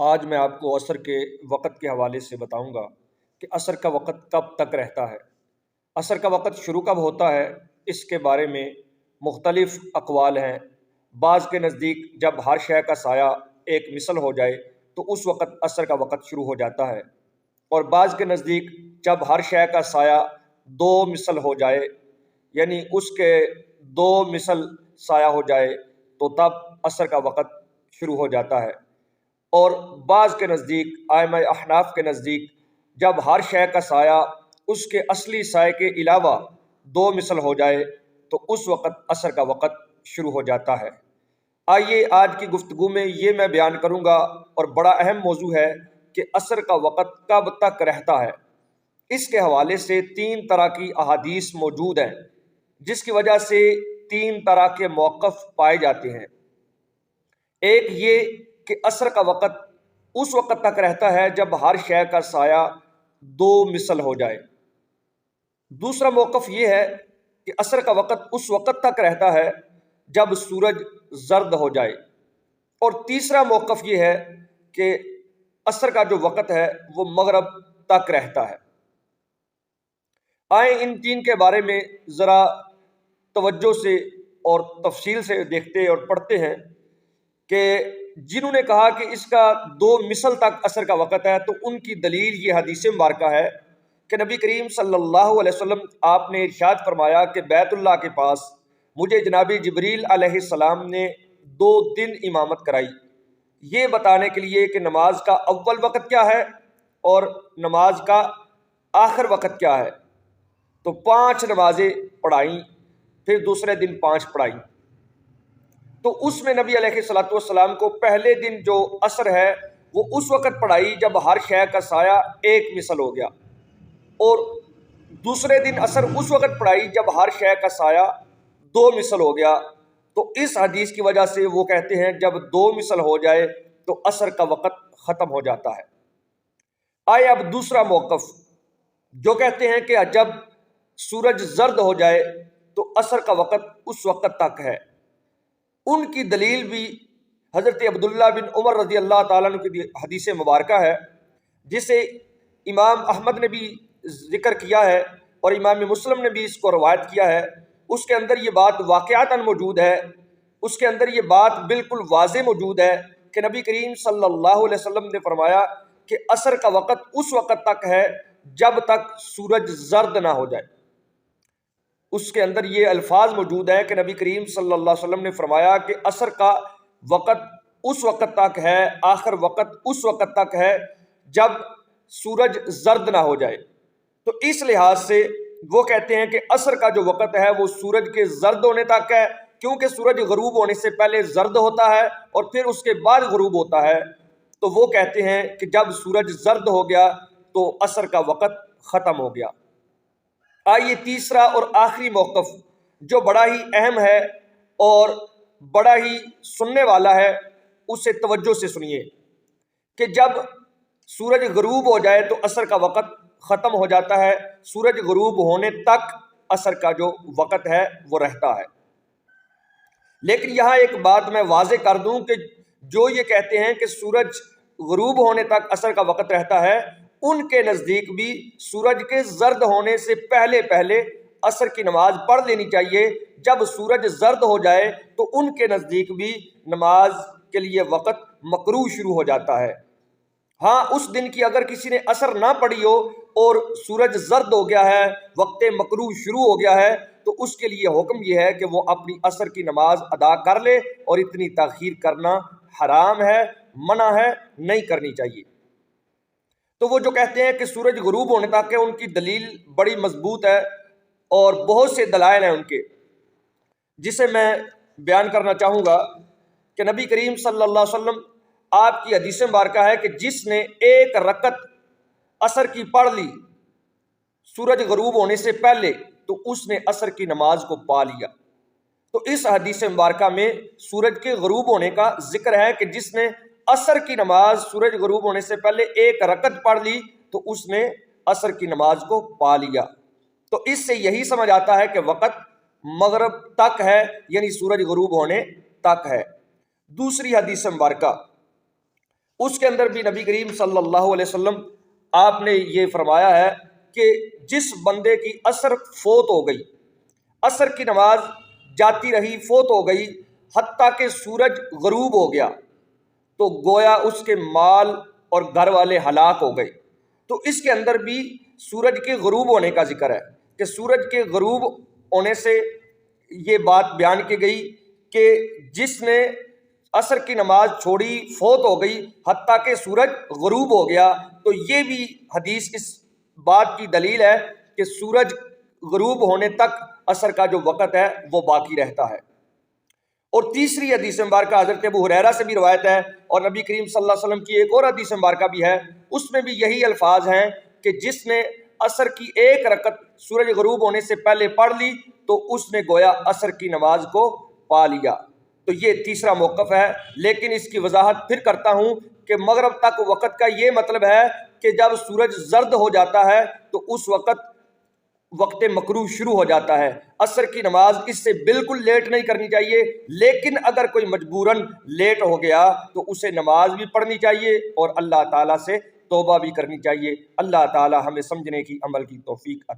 آج میں آپ کو عصر کے وقت کے حوالے سے بتاؤں گا کہ عصر کا وقت کب تک رہتا ہے۔ عصر کا وقت شروع کب ہوتا ہے، اس کے بارے میں مختلف اقوال ہیں۔ بعض کے نزدیک جب ہر شے کا سایہ ایک مثل ہو جائے تو اس وقت عصر کا وقت شروع ہو جاتا ہے، اور بعض کے نزدیک جب ہر شے کا سایہ دو مثل ہو جائے، یعنی اس کے دو مثل سایہ ہو جائے تو تب عصر کا وقت شروع ہو جاتا ہے۔ اور بعض کے نزدیک، ائمہ احناف کے نزدیک، جب ہر شے کا سایہ اس کے اصلی سائے کے علاوہ دو مثل ہو جائے تو اس وقت عصر کا وقت شروع ہو جاتا ہے۔ آئیے آج کی گفتگو میں یہ میں بیان کروں گا، اور بڑا اہم موضوع ہے کہ عصر کا وقت کب تک رہتا ہے۔ اس کے حوالے سے تین طرح کی احادیث موجود ہیں، جس کی وجہ سے تین طرح کے موقف پائے جاتے ہیں۔ ایک یہ کہ عصر کا وقت اس وقت تک رہتا ہے جب ہر شے کا سایہ دو مثل ہو جائے۔ دوسرا موقف یہ ہے کہ عصر کا وقت اس وقت تک رہتا ہے جب سورج زرد ہو جائے۔ اور تیسرا موقف یہ ہے کہ عصر کا جو وقت ہے وہ مغرب تک رہتا ہے۔ آئیں ان تین کے بارے میں ذرا توجہ سے اور تفصیل سے دیکھتے اور پڑھتے ہیں کہ جنہوں نے کہا کہ اس کا دو مثل تک عصر کا وقت ہے، تو ان کی دلیل یہ حدیث مبارکہ ہے کہ نبی کریم صلی اللہ علیہ وسلم آپ نے ارشاد فرمایا کہ بیت اللہ کے پاس مجھے جناب جبریل علیہ السلام نے 2 دن امامت کرائی، یہ بتانے کے لیے کہ نماز کا اول وقت کیا ہے اور نماز کا آخر وقت کیا ہے۔ تو 5 نمازیں پڑھائیں، پھر دوسرے دن 5 پڑھائیں۔ تو اس میں نبی علیہ الصلوۃ والسلام کو پہلے دن جو عصر ہے وہ اس وقت پڑھائی جب ہر شے کا سایہ ایک مثل ہو گیا، اور دوسرے دن عصر اس وقت پڑھائی جب ہر شے کا سایہ 2 مثل ہو گیا۔ تو اس حدیث کی وجہ سے وہ کہتے ہیں جب 2 مثل ہو جائے تو عصر کا وقت ختم ہو جاتا ہے۔ آئے اب دوسرا موقف، جو کہتے ہیں کہ جب سورج زرد ہو جائے تو عصر کا وقت اس وقت تک ہے۔ ان کی دلیل بھی حضرت عبداللہ بن عمر رضی اللہ تعالیٰ عنہ کی حدیث مبارکہ ہے، جسے امام احمد نے بھی ذکر کیا ہے اور امام مسلم نے بھی اس کو روایت کیا ہے۔ اس کے اندر یہ بات واقعاتاً موجود ہے، اس کے اندر یہ بات بالکل واضح موجود ہے کہ نبی کریم صلی اللہ علیہ وسلم نے فرمایا کہ عصر کا وقت اس وقت تک ہے جب تک سورج زرد نہ ہو جائے۔ اس کے اندر یہ الفاظ موجود ہیں کہ نبی کریم صلی اللہ علیہ وسلم نے فرمایا کہ عصر کا وقت اس وقت تک ہے، آخر وقت اس وقت تک ہے جب سورج زرد نہ ہو جائے۔ تو اس لحاظ سے وہ کہتے ہیں کہ عصر کا جو وقت ہے وہ سورج کے زرد ہونے تک ہے، کیونکہ سورج غروب ہونے سے پہلے زرد ہوتا ہے اور پھر اس کے بعد غروب ہوتا ہے۔ تو وہ کہتے ہیں کہ جب سورج زرد ہو گیا تو عصر کا وقت ختم ہو گیا۔ آئیے تیسرا اور آخری موقف، جو بڑا ہی اہم ہے اور بڑا ہی سننے والا ہے، اسے توجہ سے سنیے کہ جب سورج غروب ہو جائے تو عصر کا وقت ختم ہو جاتا ہے، سورج غروب ہونے تک عصر کا جو وقت ہے وہ رہتا ہے۔ لیکن یہاں ایک بات میں واضح کر دوں کہ جو یہ کہتے ہیں کہ سورج غروب ہونے تک عصر کا وقت رہتا ہے، ان کے نزدیک بھی سورج کے زرد ہونے سے پہلے پہلے عصر کی نماز پڑھ لینی چاہیے۔ جب سورج زرد ہو جائے تو ان کے نزدیک بھی نماز کے لیے وقت مکروہ شروع ہو جاتا ہے۔ ہاں، اس دن کی اگر کسی نے عصر نہ پڑھی ہو اور سورج زرد ہو گیا ہے، وقت مکروہ شروع ہو گیا ہے، تو اس کے لیے حکم یہ ہے کہ وہ اپنی عصر کی نماز ادا کر لے، اور اتنی تاخیر کرنا حرام ہے، منع ہے، نہیں کرنی چاہیے۔ تو وہ جو کہتے ہیں کہ سورج غروب ہونے تک ہے، ان کی دلیل بڑی مضبوط ہے اور بہت سے دلائل ہیں ان کے، جسے میں بیان کرنا چاہوں گا کہ نبی کریم صلی اللہ علیہ وسلم آپ کی حدیث مبارکہ ہے کہ جس نے 1 رکعت عصر کی پڑھ لی سورج غروب ہونے سے پہلے تو اس نے عصر کی نماز کو پا لیا۔ تو اس حدیث مبارکہ میں سورج کے غروب ہونے کا ذکر ہے کہ جس نے عصر کی نماز سورج غروب ہونے سے پہلے 1 رکعت پڑھ لی تو اس نے عصر کی نماز کو پا لیا۔ تو اس سے یہی سمجھ آتا ہے کہ وقت مغرب تک ہے، یعنی سورج غروب ہونے تک ہے۔ دوسری حدیث مبارکہ، اس کے اندر بھی نبی کریم صلی اللہ علیہ وسلم آپ نے یہ فرمایا ہے کہ جس بندے کی عصر فوت ہو گئی، عصر کی نماز جاتی رہی، فوت ہو گئی، حتیٰ کہ سورج غروب ہو گیا، تو گویا اس کے مال اور گھر والے ہلاک ہو گئے۔ تو اس کے اندر بھی سورج کے غروب ہونے کا ذکر ہے کہ سورج کے غروب ہونے سے یہ بات بیان کی گئی کہ جس نے عصر کی نماز چھوڑی، فوت ہو گئی، حتیٰ کہ سورج غروب ہو گیا۔ تو یہ بھی حدیث اس بات کی دلیل ہے کہ سورج غروب ہونے تک عصر کا جو وقت ہے وہ باقی رہتا ہے۔ اور تیسری حدیث مبارکہ حضرت ابو ہریرہ سے بھی روایت ہے، اور نبی کریم صلی اللہ علیہ وسلم کی ایک اور حدیث مبارکہ بھی ہے، اس میں بھی یہی الفاظ ہیں کہ جس نے عصر کی ایک رکعت سورج غروب ہونے سے پہلے پڑھ لی تو اس نے گویا عصر کی نماز کو پا لیا۔ تو یہ تیسرا موقف ہے، لیکن اس کی وضاحت پھر کرتا ہوں کہ مغرب تک وقت کا یہ مطلب ہے کہ جب سورج زرد ہو جاتا ہے تو اس وقت وقت مکروہ شروع ہو جاتا ہے۔ عصر کی نماز اس سے بالکل لیٹ نہیں کرنی چاہیے، لیکن اگر کوئی مجبوراً لیٹ ہو گیا تو اسے نماز بھی پڑھنی چاہیے اور اللہ تعالیٰ سے توبہ بھی کرنی چاہیے۔ اللہ تعالیٰ ہمیں سمجھنے کی، عمل کی توفیق عطا